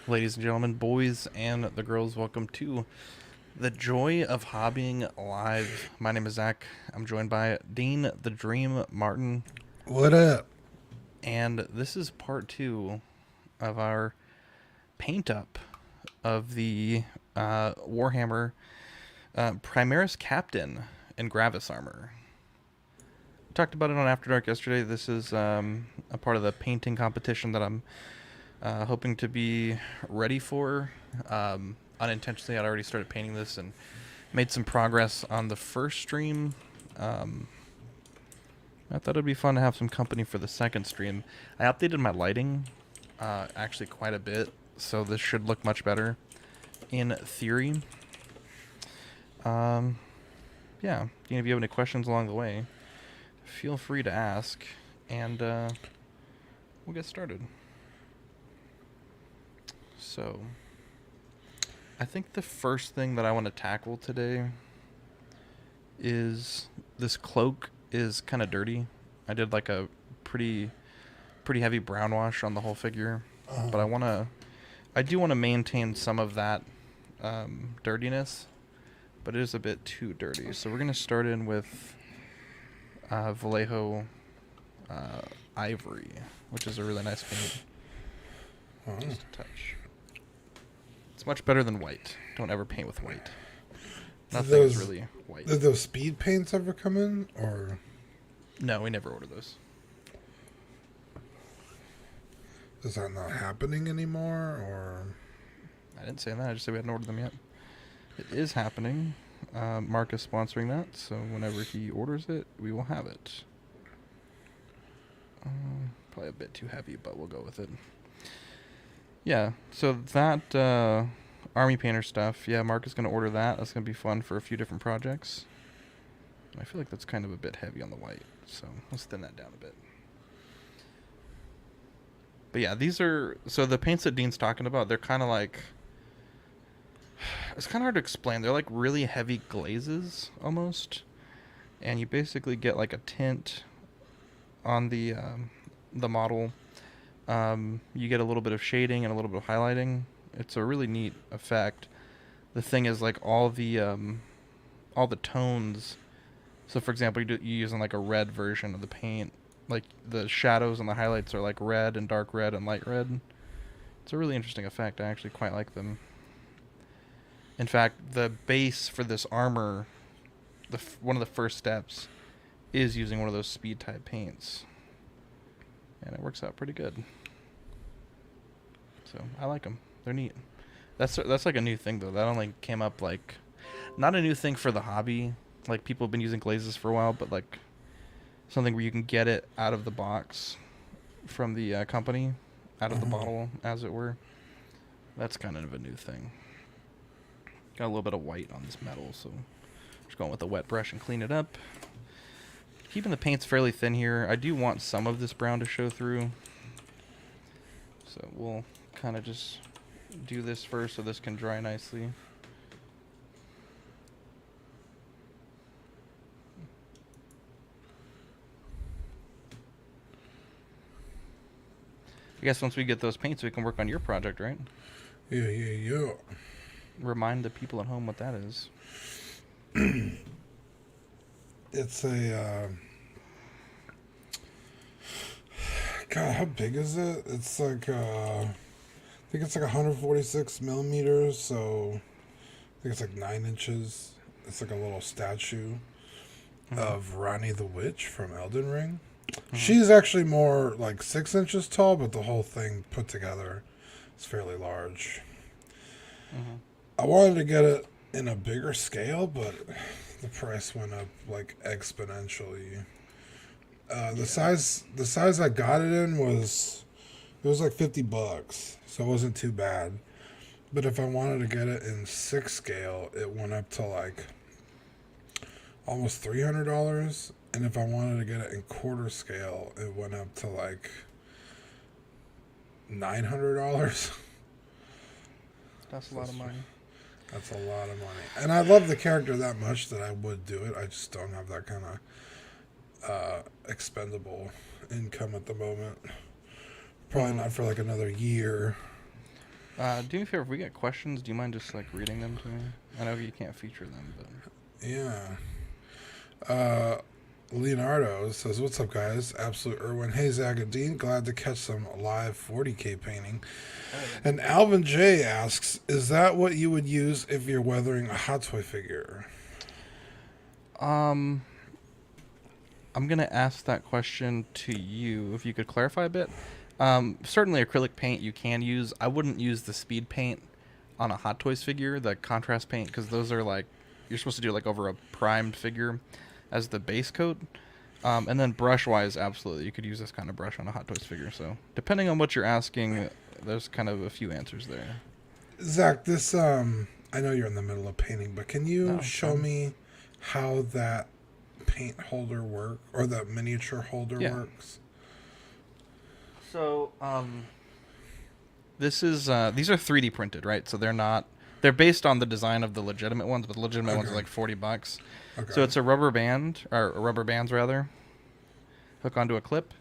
Ladies and gentlemen, boys and the girls, welcome to the Joy of Hobbying Live. My name is Zach. I'm joined by Dean the Dream Martin, What up? and this is part two of our paint up of the Warhammer Primaris Captain in Gravis armor. We talked about it on After Dark yesterday. This is a part of the painting competition that I'm hoping to be ready for. Unintentionally, I'd already started painting this and made some progress on the first stream. Um, I thought it'd be fun to have some company for the second stream. I updated my lighting actually quite a bit, so this should look much better in theory. Um, yeah, if you have any questions along the way, feel free to ask, and we'll get started. So, I think the first thing that I want to tackle today is this cloak is kind of dirty. I did like a pretty heavy brown wash on the whole figure, but I do want to maintain some of that dirtiness, but it is a bit too dirty. So we're gonna start in with Vallejo Ivory, which is a really nice paint. Just a touch. It's much better than white. Don't ever paint with white. Nothing is really white. Did those speed paints ever come in, or No, we never order those. is that not happening anymore? Or I didn't say that. I just said we hadn't ordered them yet. It is happening. Mark is sponsoring that, so whenever he orders it, we will have it. Probably a bit too heavy, but we'll go with it. Yeah, so that army painter stuff, yeah, Mark is going to order that. That's going to be fun for a few different projects. I feel like that's kind of a bit heavy on the white, so let's thin that down a bit. But yeah, these are... So the paints that Dean's talking about, they're kind of like... It's kind of hard to explain. They're like really heavy glazes, almost. And you basically get like a tint on the model. You get a little bit of shading and a little bit of highlighting. It's a really neat effect. The thing is, like, all the tones... So, for example, you're using like a red version of the paint. Like, the shadows and the highlights are like red and dark red and light red. It's a really interesting effect. I actually quite like them. In fact, the base for this armor, one of the first steps, is using one of those speed type paints. And it works out pretty good. So, I like them. They're neat. That's like a new thing, though. That only came up, like... Not a new thing for the hobby. Like, people have been using glazes for a while, but, like... Something where you can get it out of the box from the company, out of the bottle, as it were. That's kind of a new thing. Got a little bit of white on this metal, so just going with a wet brush and clean it up. Keeping the paints fairly thin here. I do want some of this brown to show through. So we'll kind of just do this first so this can dry nicely. I guess once we get those paints, we can work on your project, right? yeah. Remind the people at home what that is. It's a God. How big is it? It's like I think it's like 146 millimeters. So I think it's like 9 inches. It's like a little statue of Rani the Witch from Elden Ring. She's actually more like 6 inches tall, but the whole thing put together is fairly large. I wanted to get it in a bigger scale, but the price went up like exponentially. The size I got it in was like $50, so it wasn't too bad. But if I wanted to get it in 6 scale, it went up to like almost $300. And if I wanted to get it in quarter scale, it went up to like $900. That's a lot of money. That's a lot of money. And I love the character that much that I would do it. I just don't have that kind of expendable income at the moment. Probably not for like another year. Do me a favor, if we get questions, do you mind just like reading them to me? I know you can't feature them, but Yeah. Leonardo says, "What's up, guys? Absolute Irwin. Hey, Zack and Dean. Glad to catch some live 40K painting." oh yeah. And Alvin J asks, "Is that what you would use if you're weathering a hot toy figure?" I'm gonna ask that question to you. If you could clarify a bit. Certainly acrylic paint you can use. I wouldn't use the speed paint on a Hot Toys figure, the contrast paint, because those are like you're supposed to do like over a primed figure as the base coat. And then brush wise, absolutely, you could use this kind of brush on a Hot Toys figure. So depending on what you're asking, there's kind of a few answers there. Zach, this I know you're in the middle of painting, but can you Oh, show me how that paint holder work or the miniature holder Yeah. works? So, these are 3D printed, right? So they're based on the design of the legitimate ones, but the legitimate ones are Okay. like $40. Okay. So it's a rubber band, or rubber bands rather, hook onto a clip,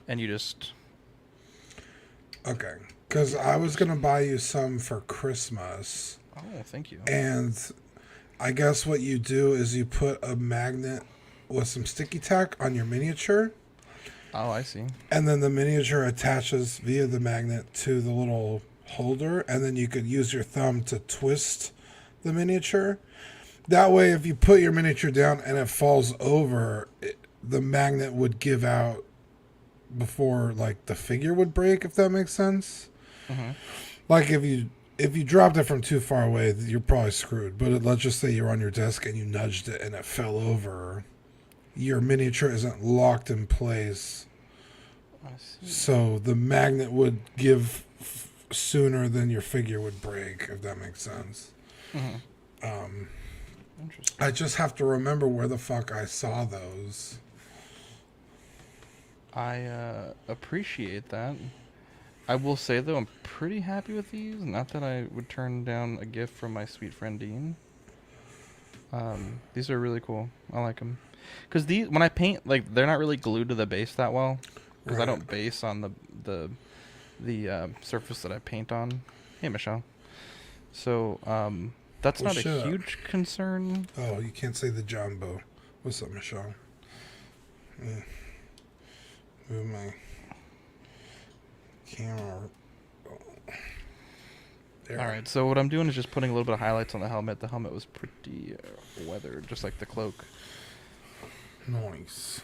and you just Okay. Because I was going to buy you some for Christmas. oh, thank you. And I guess what you do is you put a magnet with some sticky tack on your miniature. Oh, I see. And then the miniature attaches via the magnet to the little holder. And then you could use your thumb to twist the miniature. That way, if you put your miniature down and it falls over, the magnet would give out before like the figure would break, if that makes sense. Mm-hmm. Like if you dropped it from too far away, you're probably screwed. But let's just say you're on your desk and you nudged it and it fell over. Your miniature isn't locked in place. I see. So the magnet would give sooner than your figure would break, if that makes sense. Mm-hmm. Interesting. I just have to remember where the fuck I saw those. I appreciate that. I will say though, I'm pretty happy with these. Not that I would turn down a gift from my sweet friend Dean. These are really cool. I like them. Cause these, when I paint, like they're not really glued to the base that well. Cause I Right. don't base on the surface that I paint on. Hey, Michelle. So that's Well, not a shut up. huge concern. Oh, you can't say the Jumbo. What's up, Michelle? Yeah. Move my camera. There. All right. So what I'm doing is just putting a little bit of highlights on the helmet. The helmet was pretty weathered, just like the cloak. Nice.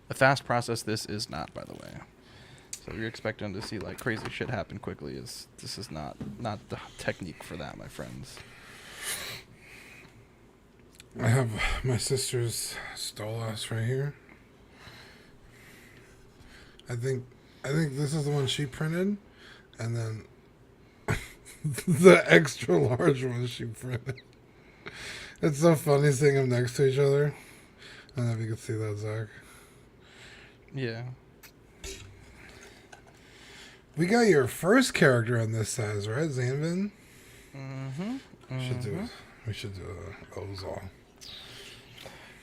A fast process this is not, by the way. So if you're expecting to see like crazy shit happen quickly, this is not the technique for that, my friends. I have my sister's Stolas right here. I think this is the one she printed, and then the extra large one she printed. It's so funny seeing them next to each other. I don't know if you can see that, Zach. Yeah. We got your first character on this size, right, Zanvin? Mm-hmm. We should do a Ozol.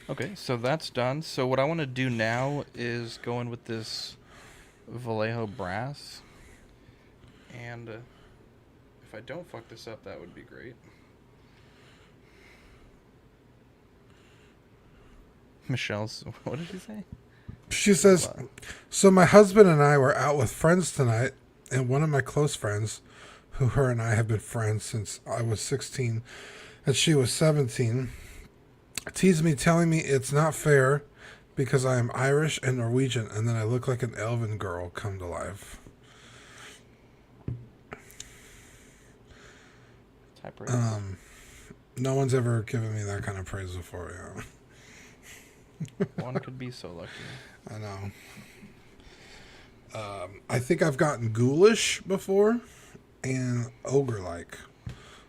Okay, so that's done. So what I want to do now is go in with this Vallejo brass. And if I don't fuck this up, that would be great. Michelle's, what did she say? She says, so my husband and I were out with friends tonight, and one of my close friends, who her and I have been friends since I was 16 and she was 17, teased me, telling me it's not fair because I am Irish and Norwegian, and then I look like an elven girl come to life. Type praise. No one's ever given me that kind of praise before, yeah. One could be so lucky. I know. I think I've gotten ghoulish before and ogre-like.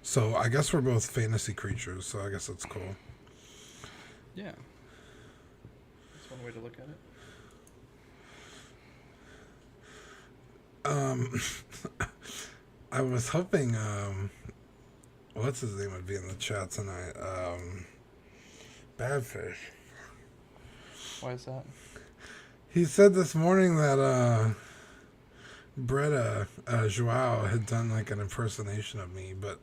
So I guess we're both fantasy creatures, so I guess that's cool. Yeah. That's one way to look at it. I was hoping, what's his name would be in the chat tonight? Badfish. Why is that? He said this morning that, Bretta Joao had done like an impersonation of me, but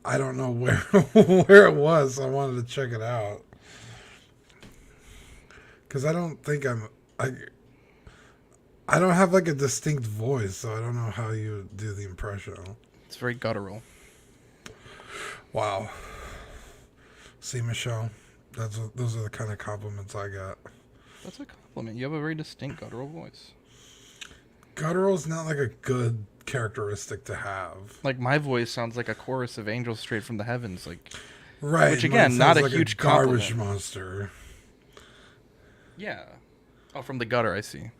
I don't know where where it was. So I wanted to check it out because I don't think I don't have like a distinct voice, so I don't know how you do the impression. It's very guttural. Wow. See, Michelle, those are the kind of compliments I got. That's a compliment. You have a very distinct guttural voice. Guttural's not like a good characteristic to have. Like my voice sounds like a chorus of angels straight from the heavens. Like, Right. which again, not a like huge garbage compliment. monster. Yeah. Oh, from the gutter, I see.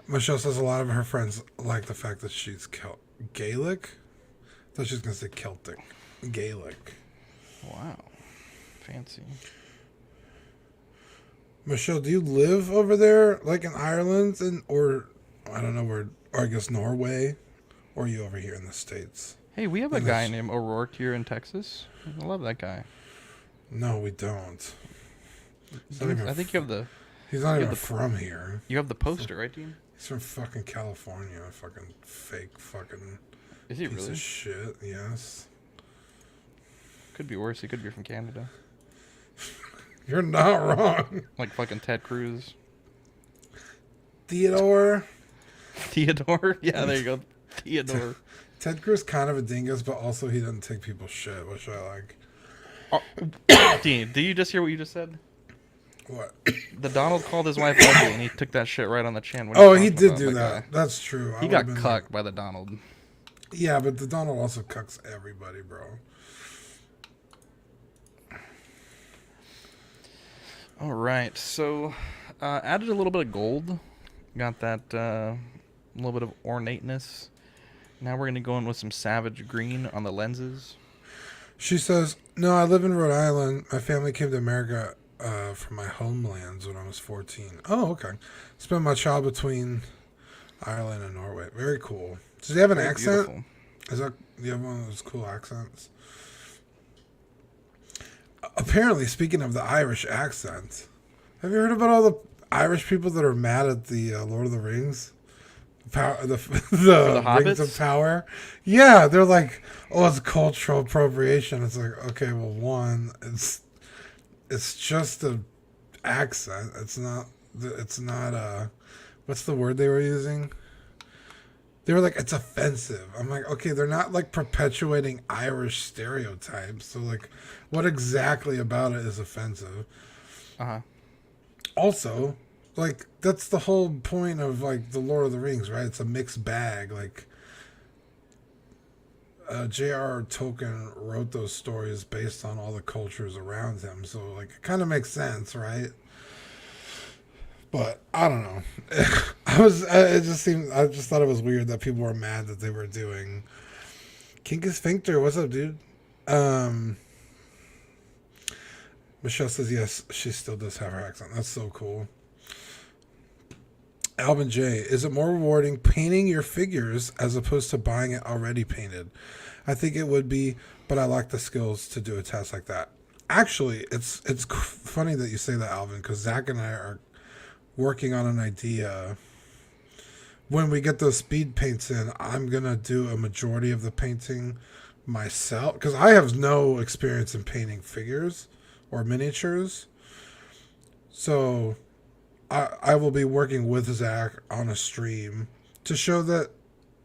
Michelle says a lot of her friends like the fact that she's Gaelic. I thought she was going to say Celtic. Gaelic. Wow. Fancy. Michelle, do you live over there, like in Ireland, or I don't know where, or I guess Norway, or are you over here in the States? Hey, we have a guy named O'Rourke here in Texas. I love that guy. No, we don't. I think you have the He's not even from here. You have the poster, right, Dean? He's from fucking California. Fucking fake fucking Is he piece really? of shit, yes. Could be worse. He could be from Canada. You're not wrong. Like fucking Ted Cruz. Theodore? Theodore? Yeah, there you go. Theodore. Ted Cruz kind of a dingus, but also he doesn't take people's shit, which I like. Oh, Dean, did you just hear what you just said? What? The Donald called his wife ugly, and he took that shit right on the chin. Oh, he did do that. That's true. He got cucked by the Donald. Yeah, but the Donald also cucks everybody, bro. All right, so added a little bit of gold. Got that little bit of ornateness. Now we're going to go in with some Savage Green on the lenses. She says, no, I live in Rhode Island. My family came to America from my homelands when I was 14. Oh, okay. Spent my child between Ireland and Norway. Very cool. Does he have an accent? Beautiful. Is that, do you have one of those cool accents? Apparently, speaking of the Irish accent, have you heard about all the Irish people that are mad at the Lord of the Rings? The Rings of Power? Yeah, they're like, oh, it's cultural appropriation. It's like, okay, well, one, it's just an accent. It's not, what's the word they were using? They were like, it's offensive. I'm like, okay, they're not like perpetuating Irish stereotypes. So like, what exactly about it is offensive? Uh-huh. Also, like, that's the whole point of like the Lord of the Rings, right? It's a mixed bag. Like, J.R.R. Tolkien wrote those stories based on all the cultures around him. So like, it kind of makes sense, right? But I don't know. I just thought it was weird that people were mad that they were doing Kinky Sphincter. What's up, dude? Michelle says yes, she still does have her accent. That's so cool. Alvin J, is it more rewarding painting your figures as opposed to buying it already painted? I think it would be, but I lack the skills to do a task like that. Actually, it's funny that you say that, Alvin, because Zach and I are working on an idea. When we get those speed paints in, I'm going to do a majority of the painting myself, because I have no experience in painting figures or miniatures. So I will be working with Zach on a stream to show that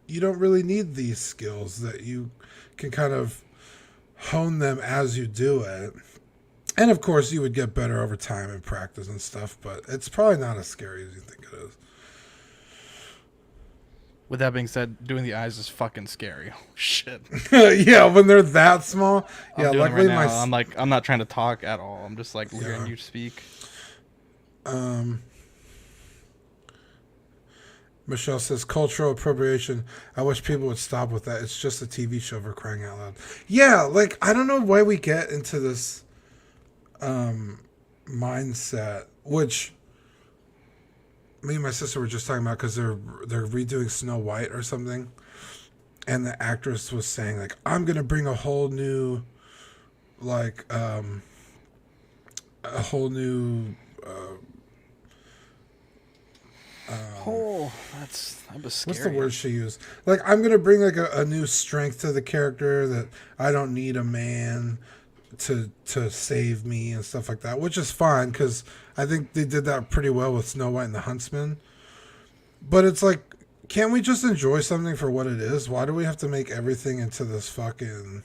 you don't really need these skills, that you can kind of hone them as you do it. And of course, you would get better over time and practice and stuff, but it's probably not as scary as you think it is. With that being said, doing the eyes is fucking scary. Oh, shit. Yeah, when they're that small. Yeah, luckily right now. I'm not trying to talk at all. I'm just like hearing you speak. Michelle says cultural appropriation. I wish people would stop with that. It's just a TV show, for crying out loud. Yeah, like I don't know why we get into this mindset, which me and my sister were just talking about, because they're redoing Snow White or something, and the actress was saying like, I'm gonna bring a whole new Oh, that was What's the scary. word she used? Like, I'm gonna bring like a new strength to the character that I don't need a man to save me and stuff like that, which is fine because I think they did that pretty well with Snow White and the Huntsman. But it's like, can't we just enjoy something for what it is? Why do we have to make everything into this fucking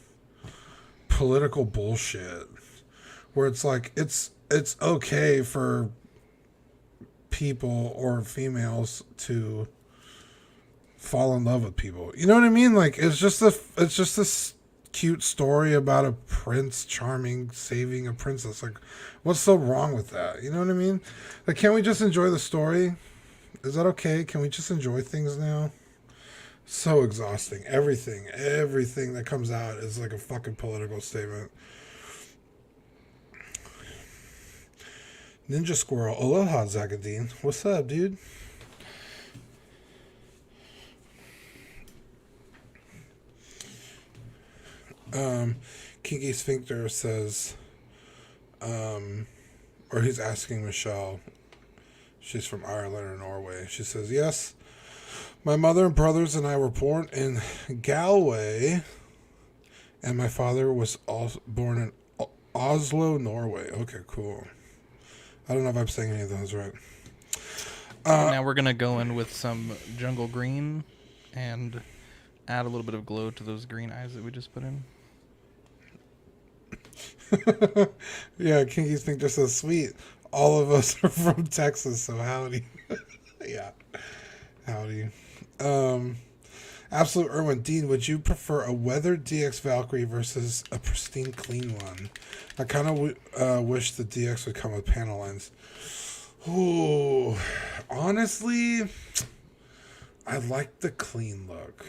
political bullshit? Where it's like it's okay for people or females to fall in love with people. You know what I mean? Like it's just this cute story about a prince charming saving a princess. Like, what's so wrong with that? You know what I mean? Like, can't we just enjoy the story? Is that okay? Can we just enjoy things now? So exhausting. Everything that comes out is like a fucking political statement. Ninja Squirrel, aloha, Zack and Dean. What's up, dude? Kinky Sphincter says, or he's asking Michelle. She's from Ireland or Norway. She says, yes, my mother and brothers and I were born in Galway, and my father was also born in Oslo, Norway. Okay, cool. I don't know if I'm saying any of those right. Now we're going to go in with some jungle green and add a little bit of glow to those green eyes that we just put in. Yeah, Kinky Sphincter says, sweet. All of us are from Texas, so howdy. Yeah, howdy. Absolute Irwin, Dean, would you prefer a weathered DX Valkyrie versus a pristine clean one? I kind of wish the DX would come with panel lines. Ooh, honestly, I like the clean look.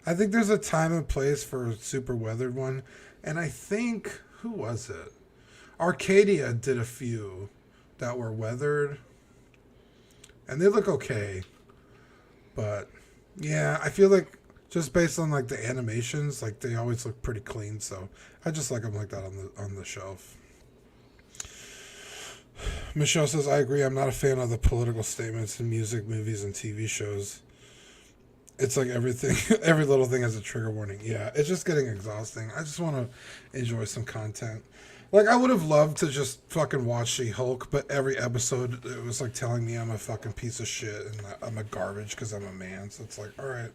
I think there's a time and place for a super weathered one, and I think, who was it? Arcadia did a few that were weathered, and they look okay. But yeah, I feel like just based on like the animations, like they always look pretty clean. So I just like them like that on the shelf. Michelle says, I agree. I'm not a fan of the political statements in music, movies, and TV shows. It's like everything, every little thing has a trigger warning. Yeah, it's just getting exhausting. I just want to enjoy some content. Like, I would have loved to just fucking watch She-Hulk, but every episode, it was like telling me I'm a fucking piece of shit and I'm a garbage because I'm a man. So it's like, all right.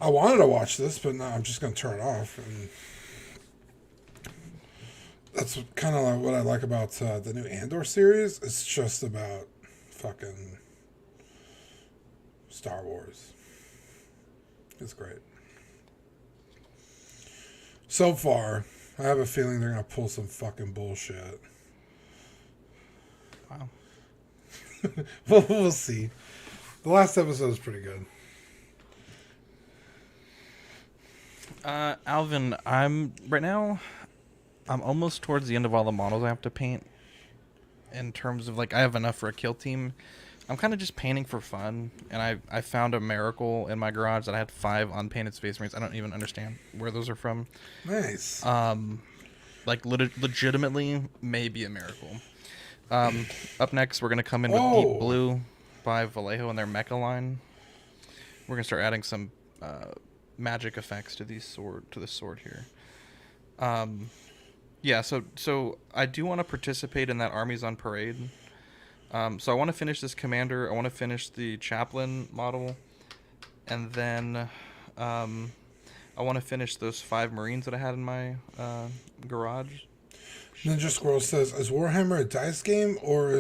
I wanted to watch this, but no, I'm just going to turn it off. And that's kind of like what I like about the new Andor series. It's just about fucking Star Wars. It's great. So far, I have a feeling they're going to pull some fucking bullshit. Wow. We'll see. The last episode was pretty good. Alvin, right now, I'm almost towards the end of all the models I have to paint. In terms of, like, I have enough for a kill team. I'm kind of just painting for fun, and I found a miracle in my garage that I had 5 unpainted Space Marines. I don't even understand where those are from. Nice. Like, legitimately, maybe a miracle. Up next, we're going to come in with Deep Blue by Vallejo and their Mecha line. We're going to start adding some magic effects to the sword here. Yeah, so I do want to participate in that Armies on Parade. So I want to finish this commander. I want to finish the chaplain model, and then I want to finish those 5 Marines that I had in my garage. Ninja Squirrel says, "Is Warhammer a dice game or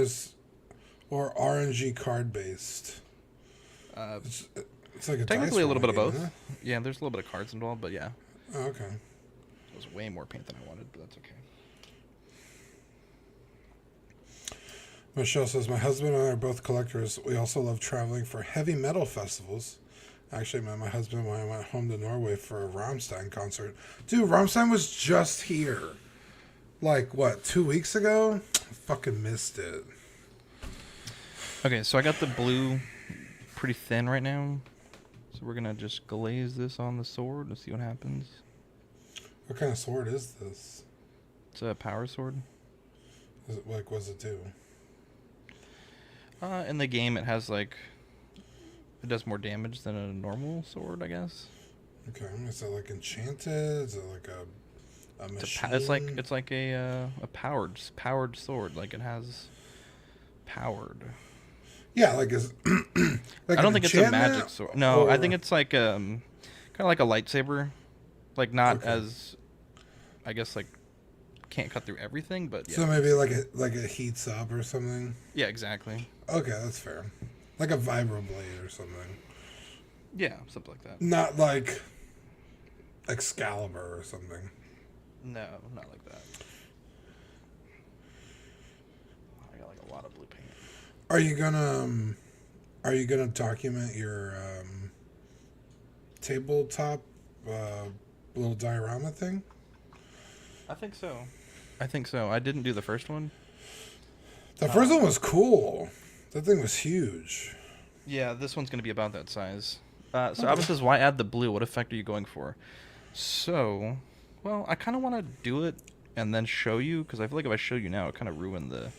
RNG card based?" It's like a Technically dice a little bit of game, both. huh? Yeah, there's a little bit of cards involved, but yeah. Oh, okay. It was way more paint than I wanted, but that's okay. Michelle says, my husband and I are both collectors. We also love traveling for heavy metal festivals. Actually, my husband and I went home to Norway for a Rammstein concert. Dude, Rammstein was just here. Like, what, 2 weeks ago? I fucking missed it. Okay, so I got the blue pretty thin right now. So we're going to just glaze this on the sword to see what happens. What kind of sword is this? It's a power sword. What does it do? In the game, it has like it does more damage than a normal sword, I guess. Okay, is it like enchanted? Is it like a machine? It's like a powered sword. Like it has powered. Yeah, like is like I an don't think it's a enchantment? magic sword. No, I think it's like kind of like a lightsaber, like not Okay. as, I guess like can't cut through everything, but yeah. So maybe like it heats up or something. Yeah, exactly. Okay, that's fair. Like a vibroblade or something. Yeah, something like that. Not like Excalibur or something. No, not like that. I got like a lot of blue paint. Are you gonna document your tabletop little diorama thing? I think so. I think so. I didn't do the first one. The first one was cool. That thing was huge. Yeah, this one's going to be about that size. So Albus says, why add the blue? What effect are you going for? So, well, I kind of want to do it and then show you, because I feel like if I show you now, it kind of ruined the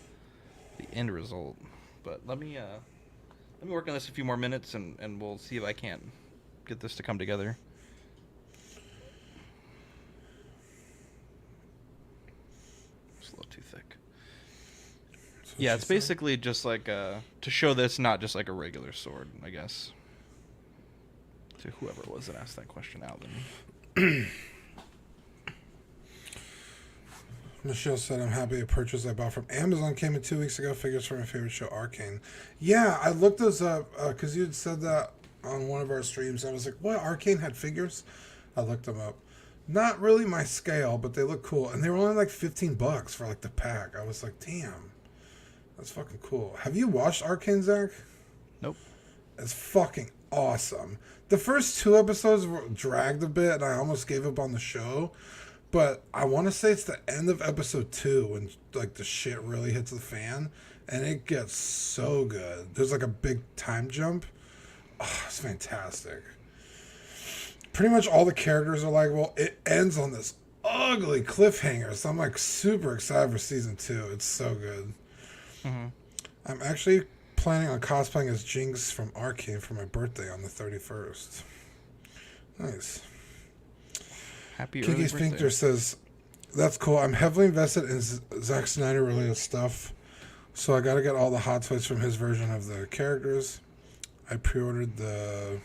end result. But let me work on this a few more minutes, and we'll see if I can't get this to come together. It's a little too thick. Yeah, it's basically just like to show this, not just like a regular sword, I guess. To whoever it was that asked that question, Alvin. Michelle said, I'm happy a purchase I bought from Amazon came in 2 weeks ago. Figures from my favorite show, Arcane. Yeah, I looked those up because you had said that on one of our streams. I was like, what? Arcane had figures? I looked them up. Not really my scale, but they look cool. And they were only like $15 for like the pack. I was like, damn. That's fucking cool. Have you watched Arcane, Zach? Nope. It's fucking awesome. The first 2 episodes were dragged a bit, and I almost gave up on the show. But I want to say it's the end of episode 2 when like the shit really hits the fan, and it gets so good. There's like a big time jump. Oh, it's fantastic. Pretty much all the characters are like, well, it ends on this ugly cliffhanger, so I'm like super excited for season 2. It's so good. Mm-hmm. I'm actually planning on cosplaying as Jinx from Arcane for my birthday on the 31st. Nice. Happy Kiki early Sphincter birthday. says, that's cool. I'm heavily invested in Zack Snyder related stuff, so I gotta get all the hot toys from his version of the characters. I pre-ordered the...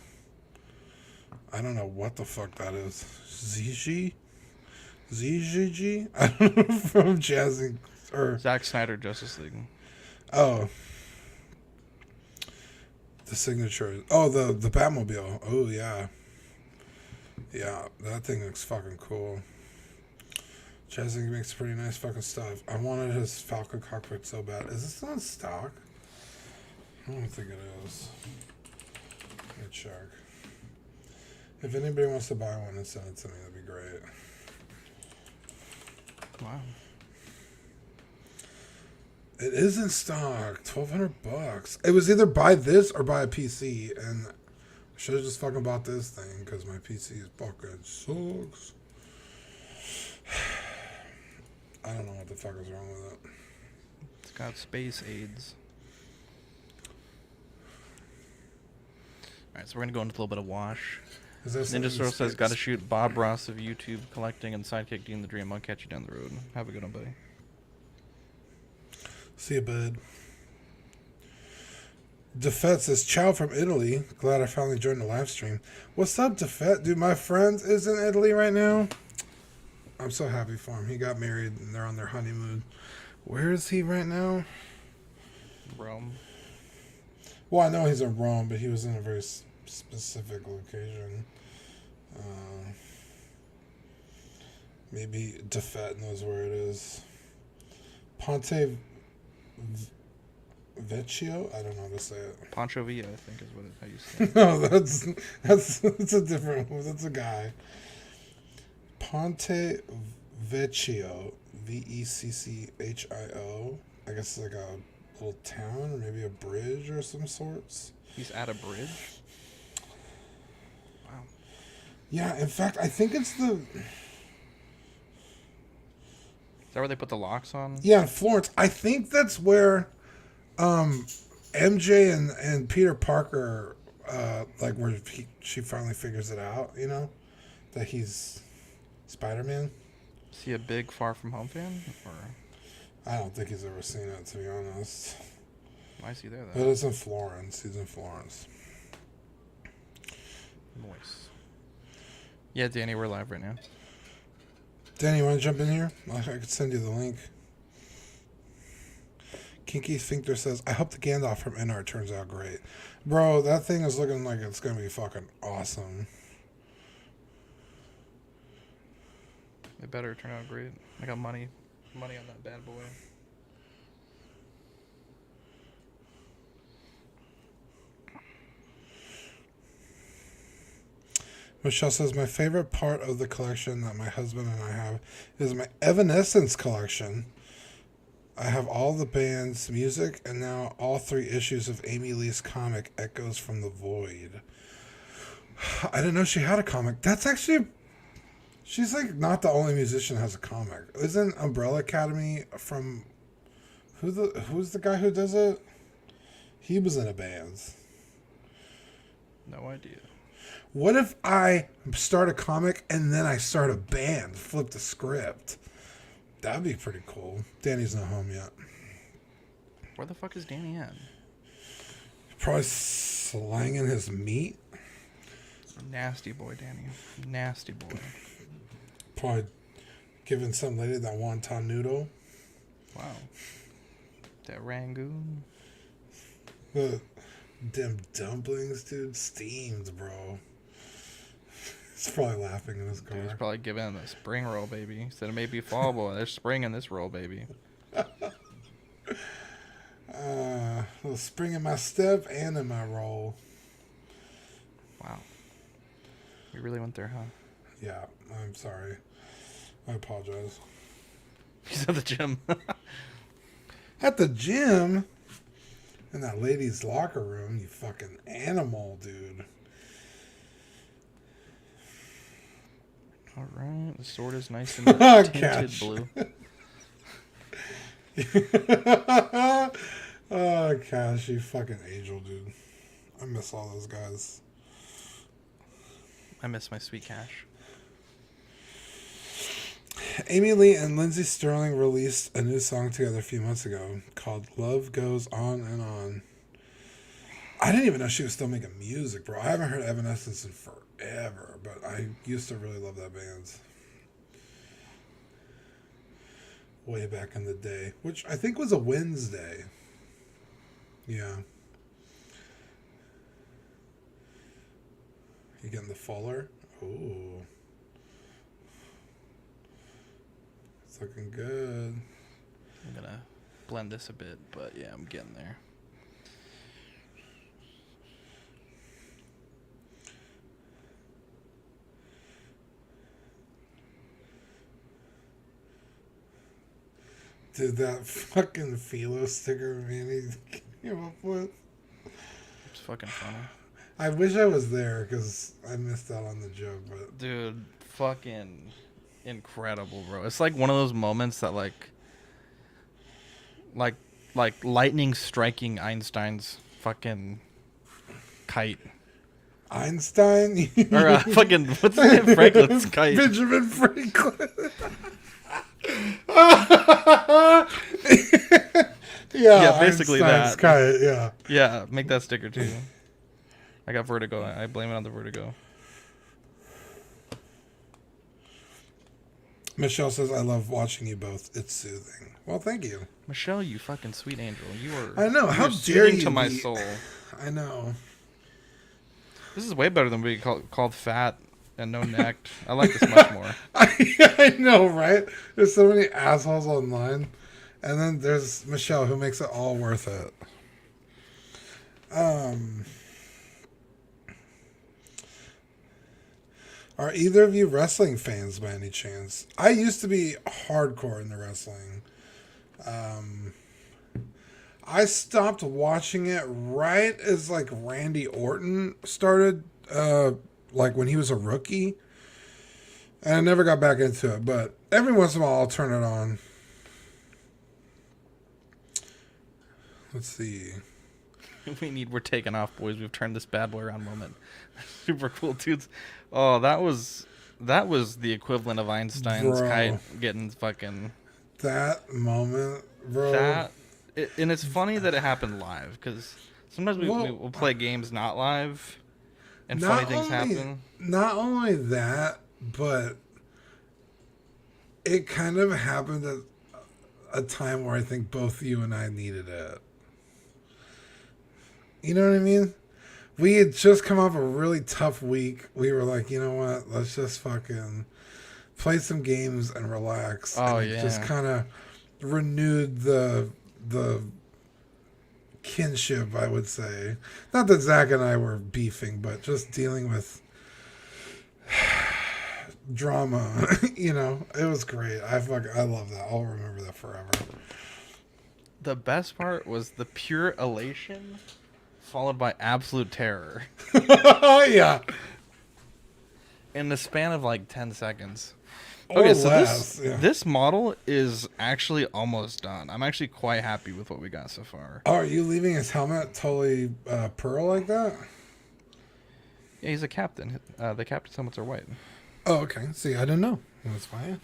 I don't know what the fuck that is. ZG? ZGG? I don't know, from Jazzy... Or... Zack Snyder Justice League. Oh. The signature. Oh, the Batmobile. Oh, yeah. Yeah, that thing looks fucking cool. Jazzy makes pretty nice fucking stuff. I wanted his Falcon cockpit so bad. Is this still in stock? I don't think it is. Let me check. If anybody wants to buy one and send it to me, that'd be great. Wow. It is in stock. $1,200. It was either buy this or buy a PC, and I should have just fucking bought this thing because my PC is fucking sucks. I don't know what the fuck is wrong with it. It's got space aids. Alright, so we're going to go into a little bit of wash. Ninja Sorrel says, gotta shoot Bob Ross of YouTube collecting and Sidekick Dean the Dream. I'll catch you down the road. Have a good one, buddy. See you, bud. Defet says, ciao from Italy. Glad I finally joined the live stream. What's up, Defet? Dude, my friend is in Italy right now. I'm so happy for him. He got married and they're on their honeymoon. Where is he right now? Rome. Well, I know he's in Rome, but he was in a very specific location. Maybe Defet knows where it is. Ponte Vecchio? I don't know how to say it. Pancho Villa, I think is how you say it. No, that's a different one. That's a guy. Ponte Vecchio, Vecchio. I guess it's like a little town or maybe a bridge or some sorts. He's at a bridge? Wow. Yeah, in fact, I think it's the... Is that where they put the locks on? Yeah, in Florence. I think that's where MJ and Peter Parker, like where she finally figures it out, you know, that he's Spider-Man. Is he a big Far From Home fan? Or I don't think he's ever seen it, to be honest. why is he there, But though? it's in Florence. He's in Florence. Noise. Yeah, Danny, we're live right now. Danny, you want to jump in here? I could send you the link. Kinky Sphincter says, I hope the Gandalf from NR turns out great. Bro, that thing is looking like it's going to be fucking awesome. It better turn out great. I got money on that bad boy. Michelle says, my favorite part of the collection that my husband and I have is my Evanescence collection. I have all the band's music and now all 3 issues of Amy Lee's comic, Echoes from the Void. I didn't know she had a comic. That's actually... She's like not the only musician that has a comic. Isn't Umbrella Academy from... Who's the guy who does it? He was in a band. No idea. What if I start a comic and then I start a band? Flip the script. That'd be pretty cool. Danny's not home yet. Where the fuck is Danny at? Probably slanging his meat. Nasty boy, Danny. Nasty boy. Probably giving some lady that wonton noodle. Wow. That Rangoon. The them dumplings, dude, steamed, bro. He's probably laughing in his car. Dude, he's probably giving him a spring roll, baby. He said it may be fall, boy. There's spring in this roll, baby. A little spring in my step and in my roll. Wow. We really went there, huh? Yeah, I'm sorry. I apologize. He's at the gym. At the gym? In that lady's locker room, you fucking animal, dude. All right. The sword is nice and tinted Cash. blue. Oh, Cash, you fucking angel, dude. I miss all those guys. I miss my sweet Cash. Amy Lee and Lindsey Sterling released a new song together a few months ago called Love Goes On and On. I didn't even know she was still making music, bro. I haven't heard Evanescence in forever, but I used to really love that band. Way back in the day, which I think was a Wednesday. Yeah. You getting the fuller? Ooh. It's looking good. I'm going to blend this a bit, but yeah, I'm getting there. Dude, that fucking Philo sticker Manny came up with. It's fucking funny. I wish I was there because I missed out on the joke, but Dude, fucking incredible, bro. It's like one of those moments that like lightning striking Einstein's fucking kite. Einstein? Or fucking, what's his name? Franklin's kite. Benjamin Franklin. Yeah, basically Einstein's that. Kite, yeah. Yeah, make that sticker too. I got vertigo. I blame it on the vertigo. Michelle says, I love watching you both. It's soothing. Well, thank you. Michelle, you fucking sweet angel. You are. I know. How you're dare soothing you to my be- soul. I know. This is way better than being called fat and no necked. I like this much more. I know, right? There's so many assholes online. And then there's Michelle who makes it all worth it. Are either of you wrestling fans by any chance? I used to be hardcore into wrestling. I stopped watching it right as like Randy Orton started, like when he was a rookie. And I never got back into it, but every once in a while I'll turn it on. Let's see. We're taking off, boys. We've turned this bad boy around moment. Super cool, dudes. Oh, that was the equivalent of Einstein's Bro. kite getting fucking That moment, bro. and it's funny that it happened live, because sometimes we'll play games not live, and funny things happen. Not only that, but it kind of happened at a time where I think both you and I needed it. You know what I mean? We had just come off a really tough week. We were like, you know what? Let's just fucking play some games and relax. Oh, and it just kind of renewed the kinship, I would say. Not that Zach and I were beefing, but just dealing with drama. You know, it was great. I love that. I'll remember that forever. The best part was the pure elation followed by absolute terror. Yeah. In the span of like 10 seconds. Okay, so this model is actually almost done. I'm actually quite happy with what we got so far. Oh, are you leaving his helmet totally pearl like that? Yeah, he's a captain. The captain's helmets are white. Oh, okay. See, I didn't know. That's fine.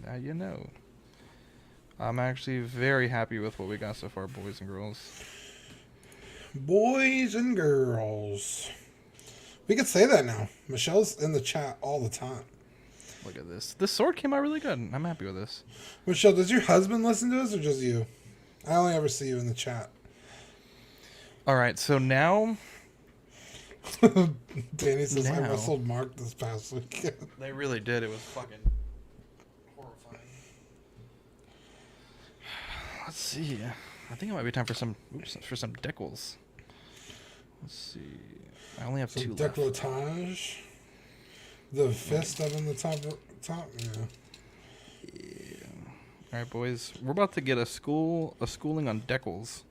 Now you know. I'm actually very happy with what we got so far, boys and girls. Boys and girls. We could say that now. Michelle's in the chat all the time. Look at this. This sword came out really good. I'm happy with this. Michelle, does your husband listen to us or just you? I only ever see you in the chat. All right, so now... Danny says, I wrestled Mark this past weekend. They really did. It was fucking horrifying. Let's see. I think it might be time for some decals. Let's see. I only have two left. Decolletage. The fist up in the top, yeah. All right, boys. We're about to get a schooling on decals,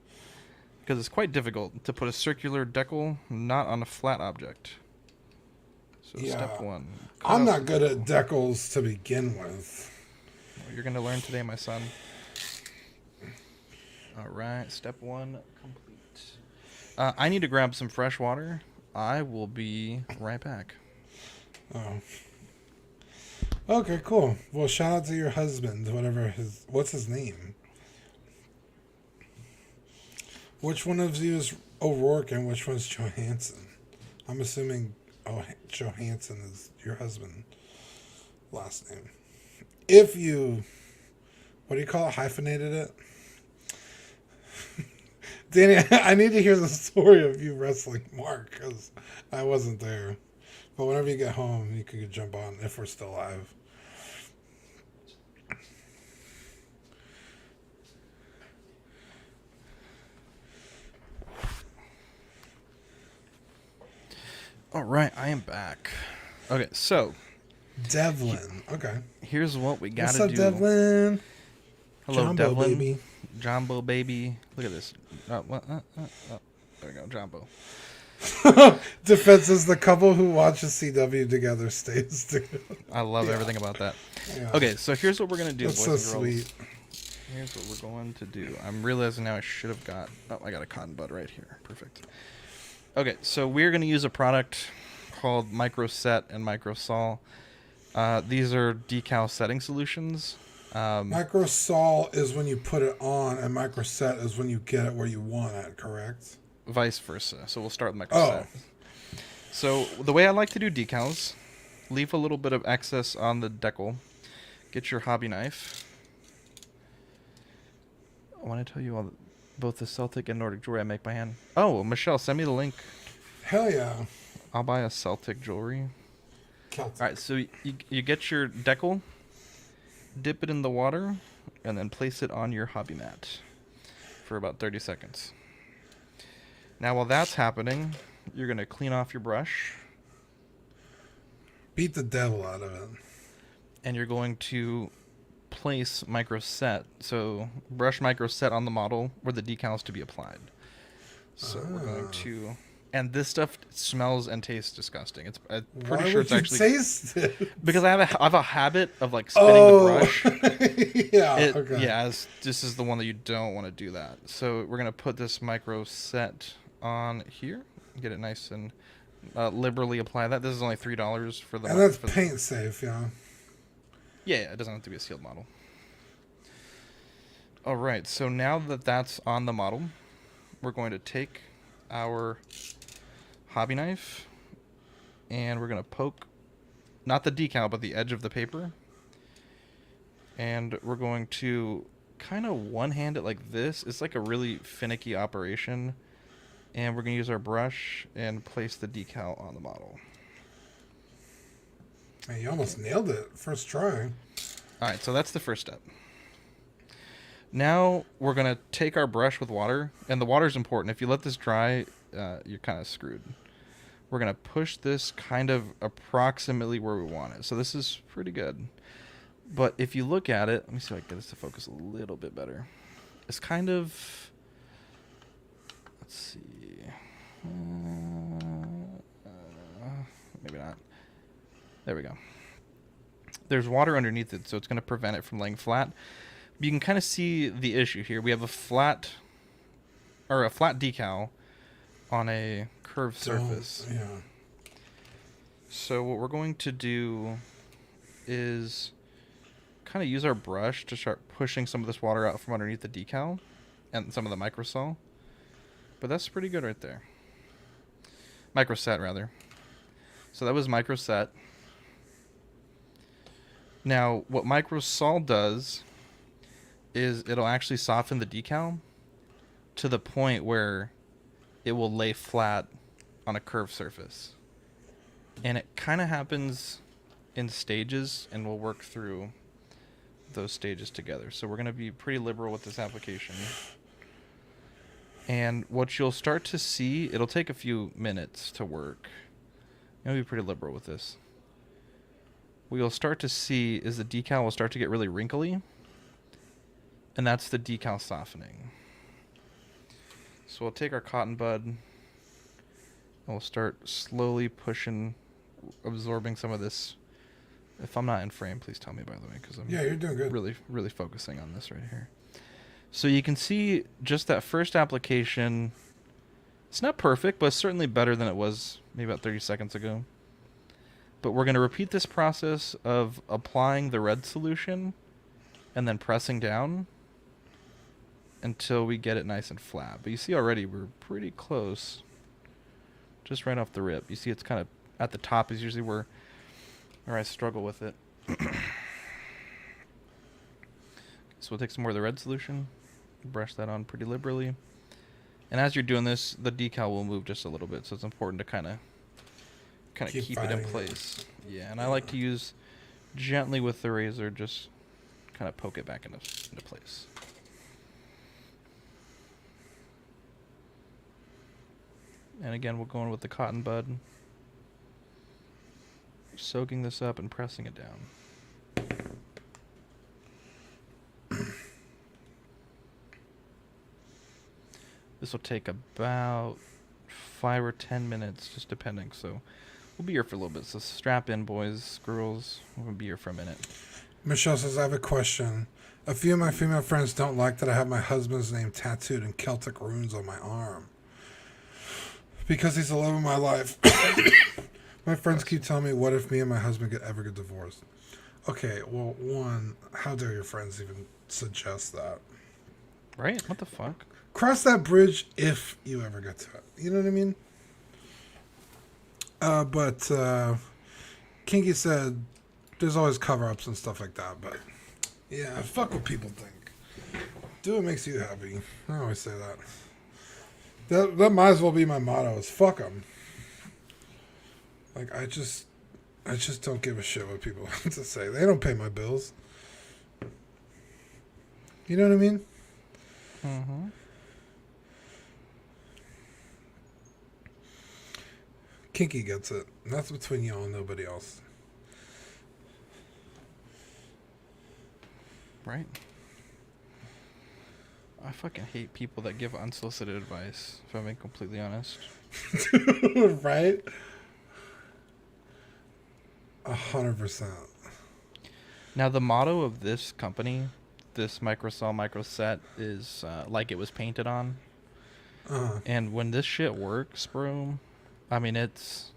because it's quite difficult to put a circular decal not on a flat object. So step one. I'm not good at decals to begin with. Well, you're going to learn today, my son. All right, step one complete. I need to grab some fresh water. I will be right back. Oh. Okay, cool. Well, shout out to your husband, what's his name? Which one of you is O'Rourke and which one's Johansson? I'm assuming Johansson is your husband last name. If you, what do you call it, hyphenated it? Danny, I need to hear the story of you wrestling Mark, because I wasn't there. But whenever you get home, you could jump on if we're still live. All right, I am back. Okay, so Devlin. Okay. Here's what we got to do. What's up, Devlin? Hello, Jumbo, Devlin. baby. Jumbo, baby. Look at this. There we go, Jumbo. Defense is the couple who watches CW together stays together. I love everything about that. Yeah. Okay, so here's what we're going to do, That's boys so and girls. sweet. Here's what we're going to do. I'm realizing now I should have got... Oh, I got a cotton bud right here. Perfect. Okay, so we're going to use a product called Microset and Microsol. These are decal setting solutions. Microsol is when you put it on, and Microset is when you get it where you want it, correct? Vice versa. So we'll start with Microset. So the way I like to do decals, leave a little bit of excess on the decal. Get your hobby knife. I want to tell you all both the Celtic and Nordic jewelry I make by hand. Oh, Michelle, send me the link. Hell yeah. I'll buy a Celtic jewelry. Celtic. All right, so you get your decal, dip it in the water, and then place it on your hobby mat for about 30 seconds. Now, while that's happening, you're going to clean off your brush. Beat the devil out of it. And you're going to place Microset. So brush Microset on the model where the decal is to be applied. So we're going to And this stuff smells and tastes disgusting. I'm pretty Why sure would it's you actually taste it? because I have a habit of like spinning the Oh, brush. yeah. Okay. This is the one that you don't want to do that. So we're gonna put this micro set on here, get it nice and liberally apply that. This is only $3 for the. And that's For the paint safe, yeah. yeah, it doesn't have to be a sealed model. All right, so now that that's on the model, we're going to take our hobby knife and we're going to poke, not the decal, but the edge of the paper. And we're going to kind of one-hand it like this. It's like a really finicky operation. And we're going to use our brush and place the decal on the model. Hey, you almost nailed it. First try. All right, so that's the first step. Now we're going to take our brush with water, and the water's important. If you let this dry, you're kind of screwed. We're going to push this kind of approximately where we want it. So this is pretty good. But if you look at it, let me see if I can get this to focus a little bit better. It's kind of, let's see. Maybe not. There we go. There's water underneath it, so it's going to prevent it from laying flat. You can kind of see the issue here. We have a flat decal on a curved surface. Yeah. So what we're going to do is kind of use our brush to start pushing some of this water out from underneath the decal and some of the microsol. But that's pretty good right there. Microset, rather. So that was microset. Now, what microsol does is it'll actually soften the decal to the point where it will lay flat on a curved surface. And it kind of happens in stages, and we'll work through those stages together. So we're going to be pretty liberal with this application. And what you'll start to see, it'll take a few minutes to work. You'll be pretty liberal with this. What you'll start to see is the decal will start to get really wrinkly. And that's the decal softening. So we'll take our cotton bud and we'll start slowly pushing, absorbing some of this. If I'm not in frame, please tell me, by the way, because I'm You're doing good. really focusing on this right here. So you can see just that first application. It's not perfect, but it's certainly better than it was maybe about 30 seconds ago. But we're going to repeat this process of applying the red solution and then pressing down until we get it nice and flat. But you see already we're pretty close, just right off the rip. You see it's kind of at the top is usually where I struggle with it. So we'll take some more of the red solution, brush that on pretty liberally. And as you're doing this, the decal will move just a little bit, so it's important to kind of keep it in place. Yeah, and I like to use gently with the razor, just kind of poke it back into place. And again, we'll go in with the cotton bud, soaking this up and pressing it down. This will take about 5 or 10 minutes, just depending. So we'll be here for a little bit. So strap in, boys, girls. We'll be here for a minute. Michelle says, I have a question. A few of my female friends don't like that I have my husband's name tattooed in Celtic runes on my arm. Because he's the love of my life. My friends keep telling me, what if me and my husband ever get divorced? Okay, well, one, how dare your friends even suggest that? Right? What the fuck? Cross that bridge if you ever get to it. You know what I mean? But Kinky said there's always cover-ups and stuff like that. But yeah, fuck what people think. Do what makes you happy. I always say that. That might as well be my motto, is fuck them. Like, I just don't give a shit what people have to say. They don't pay my bills. You know what I mean? Mm-hmm. Kinky gets it. And that's between y'all and nobody else. Right. I fucking hate people that give unsolicited advice, if I'm being completely honest. Right? 100%. Now, the motto of this company, this Microsol Microset, is like it was painted on. And when this shit works, bro, I mean, it's...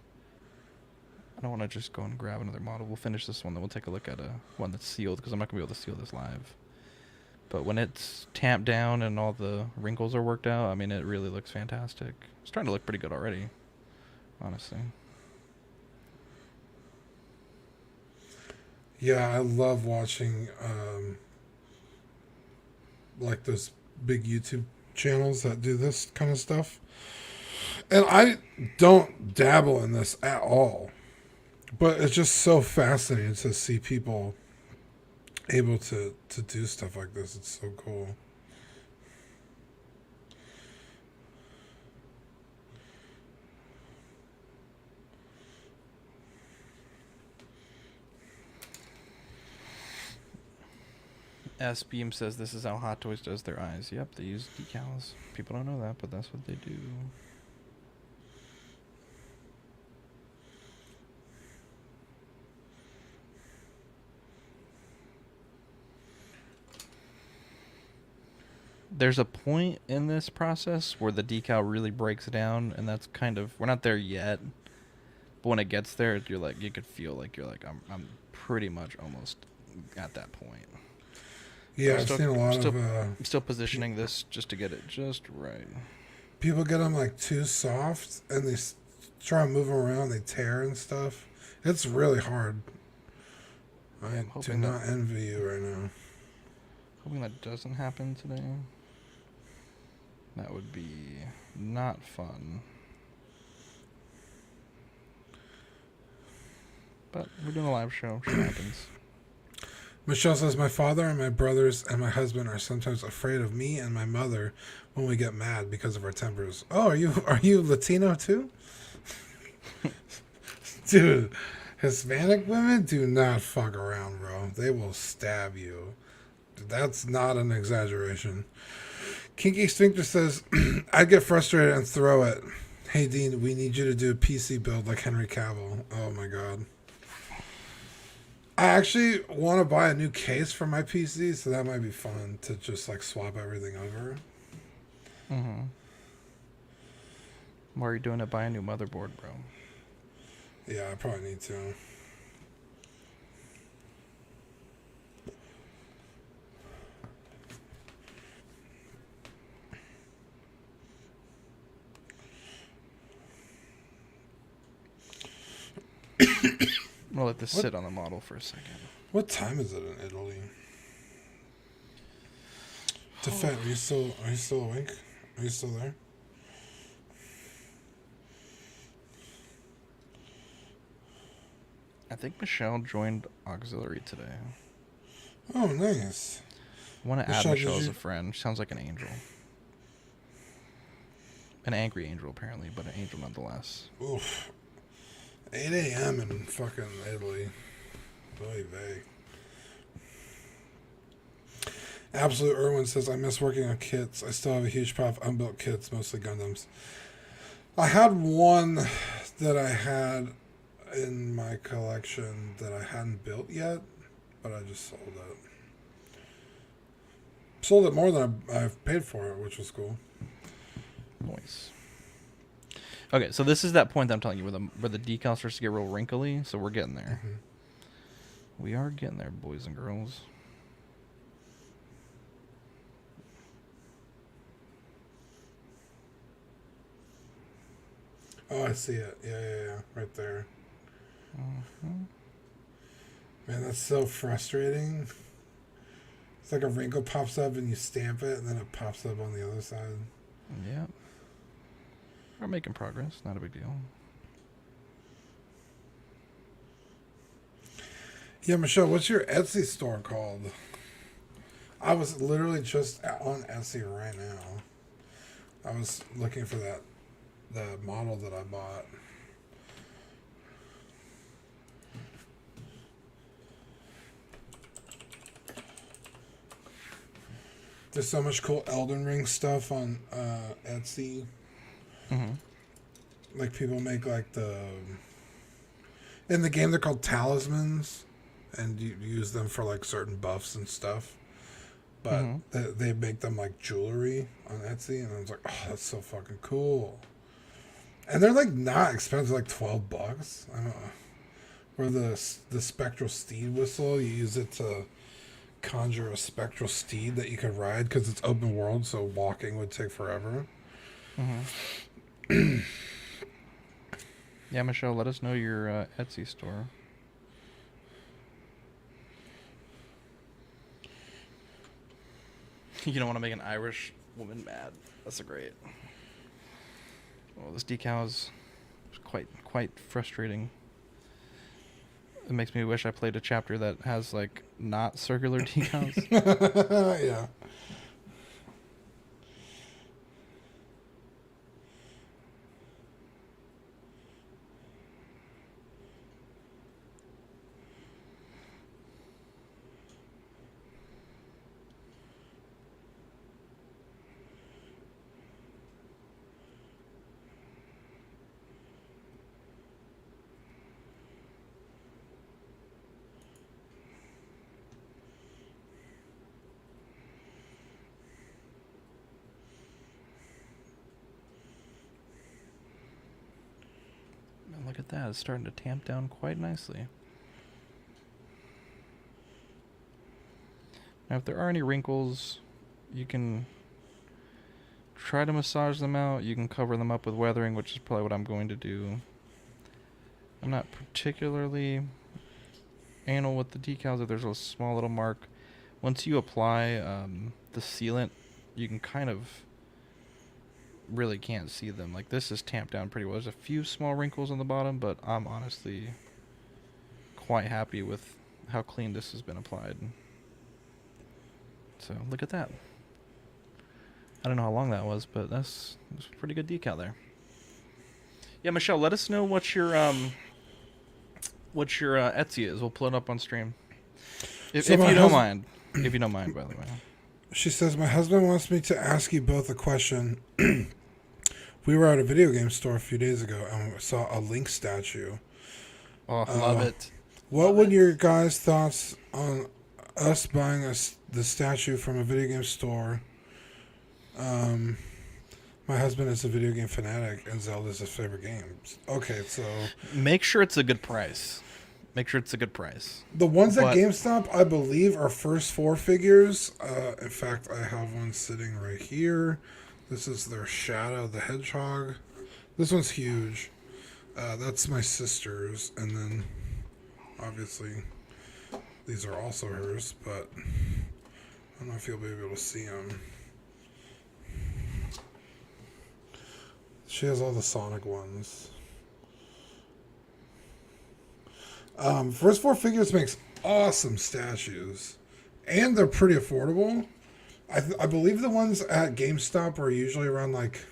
I don't want to just go and grab another model. We'll finish this one, then we'll take a look at one that's sealed, because I'm not going to be able to seal this live. But when it's tamped down and all the wrinkles are worked out, I mean, it really looks fantastic. It's starting to look pretty good already, honestly. Yeah, I love watching like those big YouTube channels that do this kind of stuff. And I don't dabble in this at all. But it's just so fascinating to see people able to do stuff like this. It's so cool. S Beam says this is how Hot Toys does their eyes. Yep, they use decals. People don't know that, but that's what they do. There's a point in this process where the decal really breaks down, and that's kind of... We're not there yet, but when it gets there, you're like... You could feel like you're like, I'm pretty much almost at that point. Yeah, I've seen a lot of... I'm still positioning this just to get it just right. People get them like too soft, and they try to move them around, they tear and stuff. It's really hard. I do not envy you right now. Hoping that doesn't happen today. That would be not fun. But we're doing a live show. Shit happens. Michelle says, my father and my brothers and my husband are sometimes afraid of me and my mother when we get mad because of our tempers. Oh, are you Latino too? Dude, Hispanic women do not fuck around, bro. They will stab you. That's not an exaggeration. Kinky Sphincter says, I'd get frustrated and throw it. Hey, Dean, we need you to do a PC build like Henry Cavill. Oh, my God. I actually want to buy a new case for my PC, so that might be fun to just, like, swap everything over. Mm-hmm. Why are you doing it? Buy a new motherboard, bro. Yeah, I probably need to. I'm gonna let this sit on the model for a second. What time is it in Italy? Defend, are you still awake? Are you still there? I think Michelle joined auxiliary today. Oh, nice. I want to add Michelle as a friend. She sounds like an angel. An angry angel, apparently, but an angel nonetheless. Oof. 8 a.m. in fucking Italy. Oy vey. Absolute Irwin says, I miss working on kits. I still have a huge pile of unbuilt kits, mostly Gundams. I had one that I had in my collection that I hadn't built yet, but I just sold it. Sold it more than I've paid for it, which was cool. Nice. Okay, so this is that point that I'm telling you where the decal starts to get real wrinkly, so we're getting there. Mm-hmm. We are getting there, boys and girls. Oh, I see it. Yeah. Right there. Mm-hmm. Man, that's so frustrating. It's like a wrinkle pops up and you stamp it, and then it pops up on the other side. Yeah. We're making progress. Not a big deal. Yeah, Michelle, what's your Etsy store called? I was literally just on Etsy right now. I was looking for the model that I bought. There's so much cool Elden Ring stuff on Etsy. Mm-hmm. Like people make like in the game they're called talismans, and you use them for like certain buffs and stuff. But they make them like jewelry on Etsy, and I was like, oh, that's so fucking cool. And they're like not expensive, like $12. I don't know. Or the spectral steed whistle, you use it to conjure a spectral steed that you can ride because it's open world, so walking would take forever. Mm-hmm. Yeah, Michelle, let us know your Etsy store. You don't want to make an Irish woman mad. That's a great. Well, this decal is quite frustrating. It makes me wish I played a chapter that has like not circular decals. Yeah. And look at that, it's starting to tamp down quite nicely. Now, if there are any wrinkles, you can try to massage them out. You can cover them up with weathering, which is probably what I'm going to do. I'm not particularly anal with the decals. If there's a small little mark, once you apply the sealant, you can kind of really can't see them. Like, this is tamped down pretty well. There's a few small wrinkles on the bottom, but I'm honestly quite happy with how clean this has been applied. So look at that. I don't know how long that was, but that's a pretty good decal there. Yeah, Michelle, let us know what your Etsy is. We'll pull it up on stream. If you don't mind. If you don't mind, by the way. She says, my husband wants me to ask you both a question. We were at a video game store a few days ago and we saw a Link statue. Oh, love it. What would your guys' thoughts on us buying the statue from a video game store? My husband is a video game fanatic and Zelda's his favorite game. Okay, so... Make sure it's a good price. Make sure it's a good price. The ones at GameStop, I believe, are first 4 figures. In fact, I have one sitting right here. This is their Shadow the Hedgehog. This one's huge. That's my sister's. And then, obviously, these are also hers. But I don't know if you'll be able to see them. She has all the Sonic ones. First 4 figures makes awesome statues. And they're pretty affordable. I believe the ones at GameStop are usually around like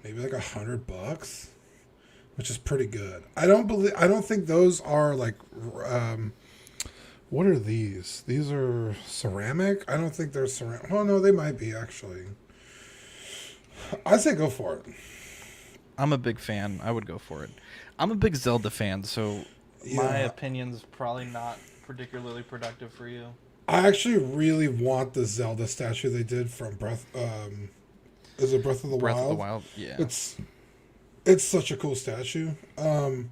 maybe like $100, which is pretty good. I don't think those are like what are these? These are ceramic? I don't think they're ceramic. Well, no, they might be actually. I'd say go for it. I'm a big fan. I would go for it. I'm a big Zelda fan, so my opinion's probably not particularly productive for you. I actually really want the Zelda statue they did from Breath. Is it Breath of the Wild? Breath of the Wild, yeah. It's such a cool statue. The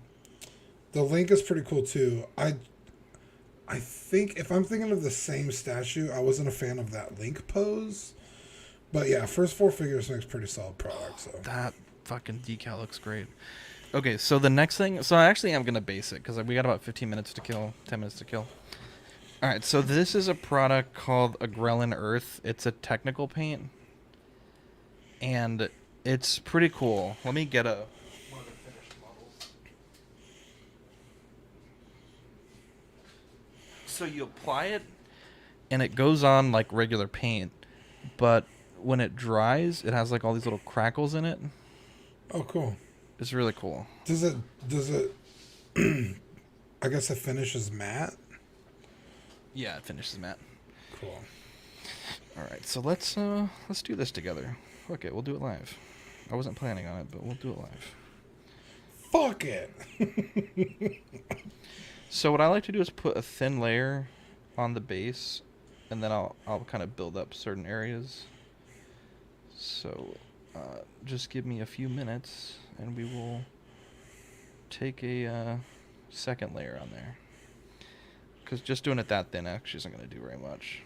Link is pretty cool too. I think if I'm thinking of the same statue, I wasn't a fan of that Link pose. But yeah, first 4 figures makes pretty solid product. So that fucking decal looks great. Okay, so the next thing... So I actually am going to base it, because we got about 15 minutes to kill, 10 minutes to kill. Alright, so this is a product called a Ghrelin Earth. It's a technical paint. And it's pretty cool. Let me get one of the finished models. So you apply it, and it goes on like regular paint. But when it dries, it has like all these little crackles in it. Oh, cool. It's really cool. Does it I guess it finishes matte? Yeah, it finishes matte. Cool. All right, so let's do this together. Fuck it, we'll do it live. I wasn't planning on it, but we'll do it live. Fuck it. So what I like to do is put a thin layer on the base, and then I'll kind of build up certain areas. So just give me a few minutes, and we will take a second layer on there. Because just doing it that thin actually isn't going to do very much.